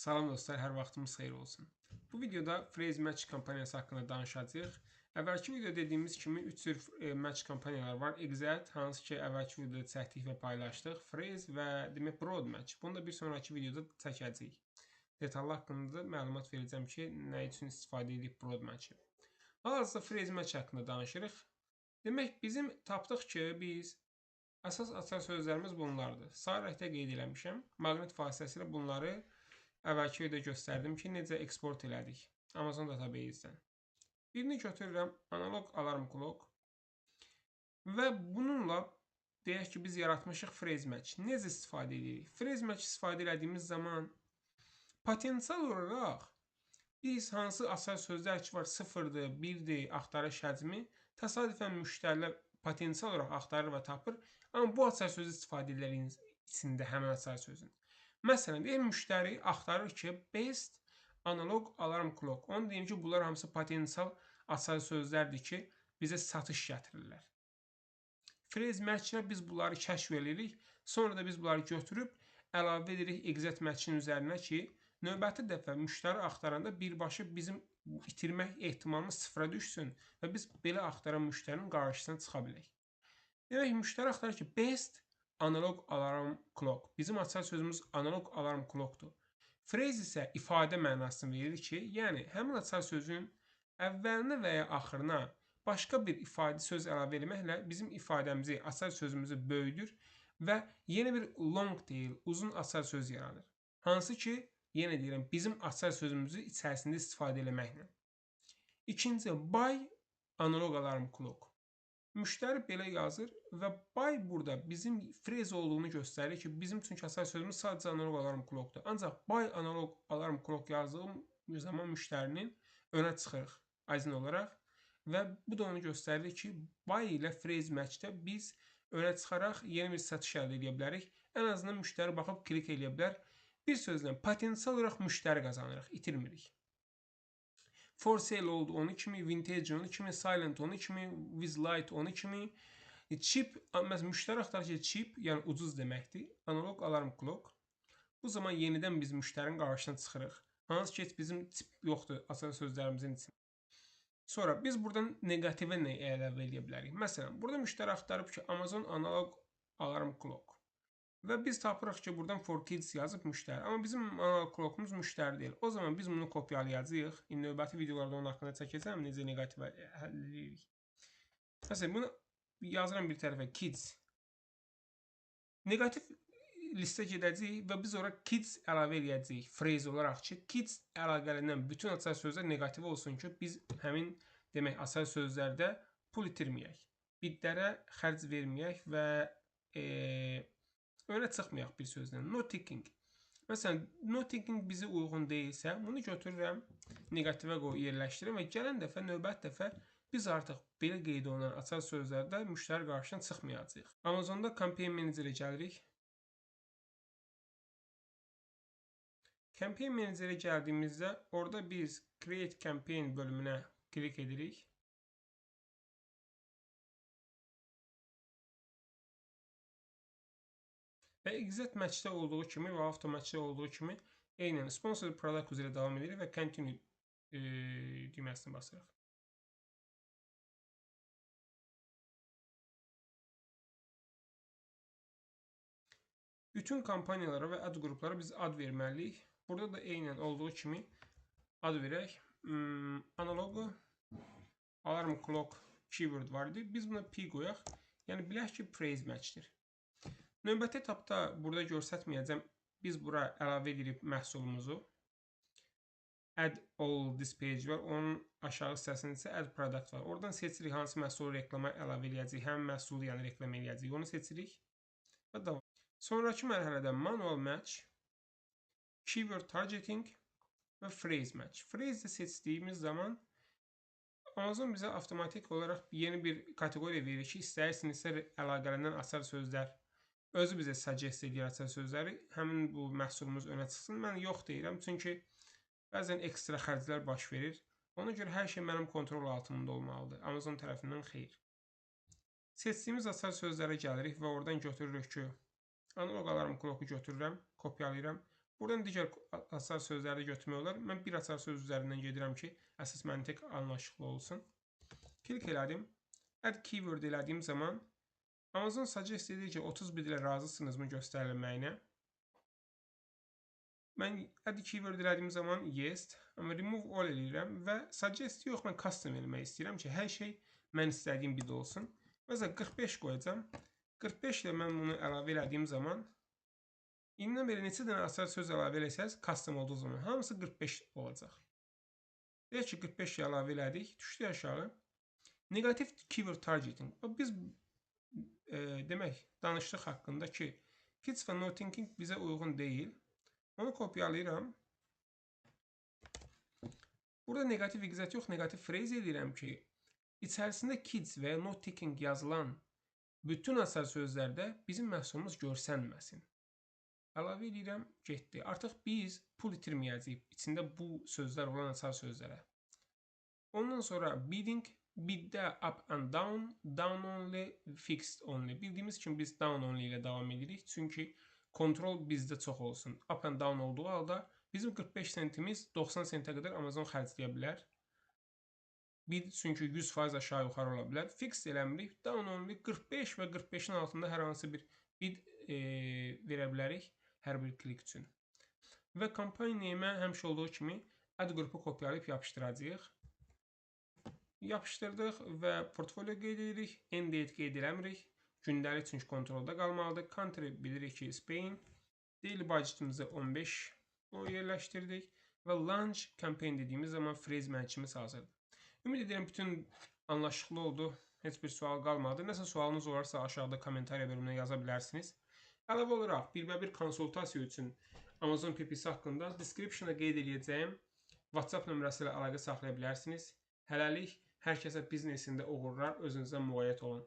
Salam dostlar, hər vaxtımız xeyir olsun. Bu videoda Phrase Match kampaniyası haqqında danışacağıq. Əvvəlki video dediyimiz kimi 3 cür match kampaniyalar var. Exact, hansı ki əvvəlki videoda çəkdik və paylaşdıq. Phrase və demək Broad Match. Bunu da bir sonraki videoda çəkəcəyik. Detallı haqqında məlumat verəcəm ki, nə üçün istifadə edib Broad Match-i. Hal-hazırda Phrase Match haqqında danışırıq. Demək, bizim tapdıq ki, biz əsas açar sözlərimiz bunlardır. Sağ rəhdə qeyd eləmişəm. Maqnit vasitəsilə bunları əvvəlki videoda göstərdim ki, necə eksport elədik Amazon Database-dən. Birini götürürəm, analog alarm clock və bununla deyək ki, biz yaratmışıq phrase match. Necə istifadə edirik? Phrase match istifadə elədiyimiz zaman potensial olaraq biz hansı açar sözlər ki var 0-dır, 1-dir, axtarış həcmi təsadüfən müştərilər potensial olaraq axtarır və tapır. Amma bu açar sözü istifadə edilərin içində həmin açar sözün. Məsələn, deyək müştəri axtarır ki, best analog alarm clock. Onu deyim ki, bunlar hamısı potensial açar sözlərdir ki, bizə satış gətirirlər. Phrase match-ilə biz bunları kəşf edirik. Sonra da biz bunları götürüb əlavə edirik exact match-in üzərinə ki, növbəti dəfə müştəri axtaranda birbaşa bizim itirmək ehtimalımız sıfıra düşsün və biz belə axtaran müştərinin qarşısına çıxa bilək. Demək, müştəri axtarır ki, best analog alarm clock. Bizim açar sözümüz analog alarm clockdur. Phrase isə ifadə mənasını verir ki, yəni həmin açar sözün əvvəlinə və ya axırına başqa bir ifadə söz əlavə etməklə bizim ifadəmizi, açar sözümüzü böyüdür və yeni bir long tail, uzun açar söz yaranır. Hansı ki, yenə deyirəm, bizim açar sözümüzü içərisində istifadə etməklə. İkinci, by analog alarm clock. Müştəri belə yazır və by burada bizim phrase olduğunu göstərir ki, bizim çünki açar sözümüz sadəcə analog alarm clockdur. Ancaq by analog alarm clock yazdığım zaman müştərinin önə çıxırıq aydın olaraq və bu da onu göstərir ki, by ilə phrase match-də biz önə çıxaraq yeni bir satış əldə edə bilərik. Ən azından müştəri baxıb klik edə bilər. Bir sözlə potensial olaraq müştəri qazanırıq, itirmirik. For sale oldu onu kimi, vintage onu kimi, silent onu kimi, with light onu kimi, cheap, məsələn, müştəri axtarır ki, cheap, yəni ucuz deməkdir, analog alarm clock. Bu zaman yenidən biz müştərinin qarşısına çıxırıq. Hansı ki, bizim tip yoxdur açar sözlərimizin içində. Sonra biz buradan negativə nə əlavə edə bilərik? Məsələn, burada müştəri axtarıb ki, Amazon analog alarm clock. Və biz tapırıq ki, buradan for kids yazıb müştəri. Amma bizim analog clockumuz müştəri deyil. O zaman biz bunu kopyalayacağıq. İndi növbəti videolarda onun haqqında çəkəcəm, necə negativə həll edirik. Məsələn, bunu yazıram bir tərəfə kids. Negativ listə gedəcəyik və biz ora kids əlavə edəcəyik. Phrase olaraq ki, kids əlaqələrindən bütün açar sözlər negativ olsun ki, biz həmin demək açar sözlərdə pul itirməyək. Bitlərə xərc verməyək və önə çıxmayaq bir sözlə. No ticking. Məsələn, no ticking bizə uyğun deyilsə, bunu götürürəm, negativə yerləşdirirəm və gələn dəfə, növbəti dəfə biz artıq belə qeyd olunan açar sözlərdə müştəri qarşısına çıxmayacağıq. Amazonda campaign managerə gəlirik. Campaign managerə gəldiyimizdə orada biz create campaign bölümünə klik edirik. Və exact match-də olduğu kimi və auto match-də olduğu kimi eynən sponsor product üzrə davam edirik və continue düyməsini basırıq. Bütün kampaniyalara və ad qruplara biz ad verməliyik. Burada da eynən olduğu kimi ad verək. Analogu alarm clock keyword var idi. Biz buna P qoyaq. Yəni bilək ki, phrase match-dir. Növbəti etapda burada göstərməyəcəm. Biz bura əlavə edirik məhsulumuzu. Add all this page var. Onun aşağı hissəsində isə add product var. Oradan seçirik hansı məhsulu reklama əlavə edəcəyik. Həmin məhsulu yəni reklam edəcəyik. Onu seçirik və davam. Sonraki mərhələdə manual match, keyword targeting və phrase match. Phrase də seçdiyimiz zaman Amazon bizə avtomatik olaraq yeni bir kateqoriya verir ki, istəyirsinizsə əlaqələrindən açar sözlər özü bizə suggest edir açar sözləri. Həmin bu məhsulumuz önə çıxsın. Mən yox deyirəm, çünki bəzən ekstra xərclər baş verir. Ona görə hər şey mənim kontrol altımda olmalıdır. Amazon tərəfindən xeyir. Seçdiyimiz açar sözlərə gəlirik və oradan götürürük ki, analog alarm clock-u götürürəm, kopyalayıram. Buradan digər açar sözləri də götürmək olar. Mən bir açar söz üzərindən gedirəm ki, əsas məntiq anlaşılır olsun. Klik elədim. Add keyword elədiyim zaman Amazon suggest edir ki, 31 ilə razısınızmı göstərilməyinə. Mən add keyword elədiyim zaman yes, amma remove all eləyirəm və suggest yox, mən custom eləmək istəyirəm ki, hər şey mən istədiyim bid olsun. Məsələn, 45 qoyacam. 45 ilə mən bunu əlavə elədiyim zaman İndən belə neçə dənə açar söz əlavə eləsəz, custom olduğu zaman hamısı 45 olacaq. Deyək ki, 45 əlavə elədik, düşdü aşağı. Negativ keyword targeting. Biz demək, danışdıq haqqında ki, kids və no thinking bizə uyğun deyil. Onu kopyalayıram. Burada negativ exat yox, negativ phrase edirəm ki, içərisində kids və no thinking yazılan bütün açar sözlərdə bizim məhsulumuz görsənməsin. Əlavə edirəm, getdi. Artıq biz pul itirməyəcəyik içində bu sözlər olan açar sözlərə. Ondan sonra bidding, biddə up and down, down only, fixed only. Bildiyimiz kimi biz down only ilə davam edirik. Çünki kontrol bizdə çox olsun. Up and down olduğu halda bizim 45 sentimiz 90 sentə qədər Amazon xərcləyə bilər. Bid çünki 100% aşağı yuxarı ola bilər. Fixed eləmirik. Down only 45 və 45-in altında hər hansı bir bid verə bilərik. Hər bir klik üçün. Və kampaniyaya həmişə olduğu kimi ad qrupu kopyalayıb yapışdıracağıq. Yapışdırdıq və portfolio qeyd edirik. End date qeyd eləmirik. Gündəlik çünki kontrolda qalmalıdır. Country bilirik ki, Spain. Daily budgetimizi 15 yerləşdirdik. Və launch campaign dediyimiz zaman phrase mənçimiz hazırdır. Ümid edirəm bütün anlaşıqlı oldu. Heç bir sual qalmadı. Nəsə sualınız olarsa aşağıda kommentariya bölümünə yaza bilərsiniz. Əlavə olaraq birbə-bir konsultasiya üçün Amazon PPC haqqında description-a qeyd edəcəyim WhatsApp nömrəsi ilə əlaqə saxlaya bilərsiniz. Hələlik hər kəsə biznesində uğurlar, özünüzə müğayyət olun.